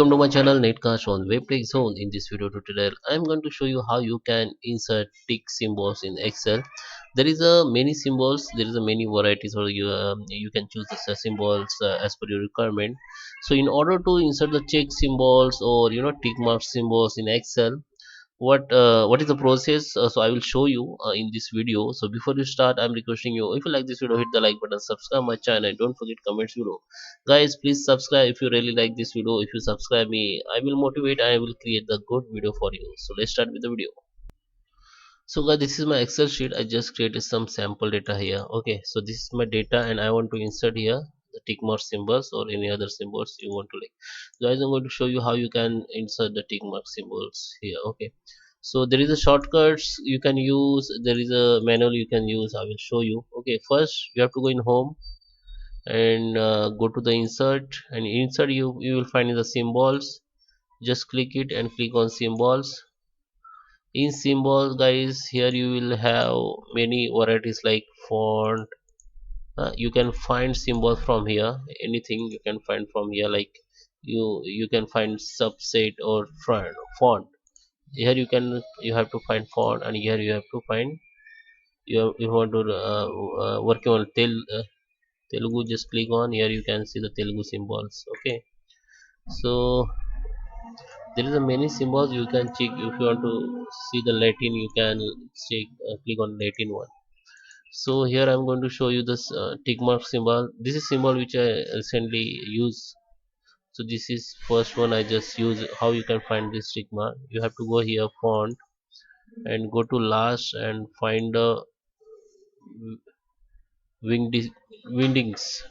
Welcome to my channel NetCast on WebTech Zone. In this video tutorial, I am going to show you how you can insert tick symbols in Excel. There is a many symbols. There is a many varieties, or you can choose the symbols as per your requirement. So, in order to insert the check symbols or tick mark symbols in Excel, what is the process, so I will show you in this video. So before you start, I'm requesting you, if you like this video, hit the like button, subscribe my channel, don't forget comments below. Guys, please subscribe if you really like this video. If you subscribe me, I will motivate, I will create the good video for you. So let's start with the video. So guys, this is my Excel sheet. I just created some sample data here. Okay, so this is my data and I want to insert here the tick mark symbols or any other symbols you want to like. Guys, I'm going to show you how you can insert the tick mark symbols here. Okay, so there is a shortcuts you can use, there is a manual you can use. I will show you. Okay, first you have to go in home and go to the insert, and insert you will find in the symbols. Just click it and click on symbols. In symbols, guys, here you will have many varieties like font. You can find symbols from here, anything you can find from here, like you can find subset or font. Here you have to find font, and here you have to find, you want to working on Telugu. Just click on here, you can see the Telugu symbols. Okay, so there is a many symbols you can check. If you want to see the Latin, you can check, click on Latin one. So here I'm going to show you this tick mark symbol. This is symbol which I recently use. So this is first one I just use. How you can find this tick mark? You have to go here font and go to last and find the wingdi- windings.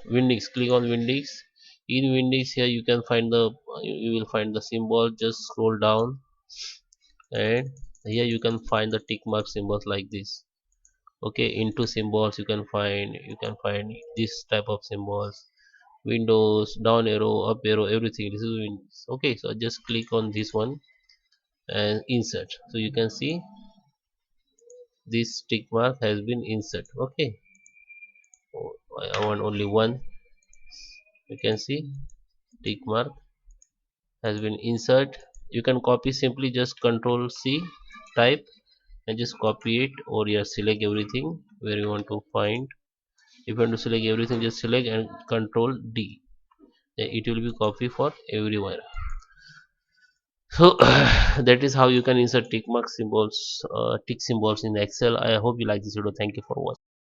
Click on windings. In windings, here you can find the, you will find the symbol. Just scroll down and here you can find the tick mark symbols like this. Okay, into symbols you can find this type of symbols. Windows, down arrow, up arrow, everything. This is Windows. Okay, so just click on this one and insert. So you can see this tick mark has been insert. Okay, oh, I want only one. You can see tick mark has been insert. You can copy, simply just control C, type, and just copy it, or you select everything where you want to find. If you want to select everything, just select and control D. It will be copy for everywhere. So that is how you can insert tick mark symbols, tick symbols in Excel. I hope you like this video. Thank you for watching.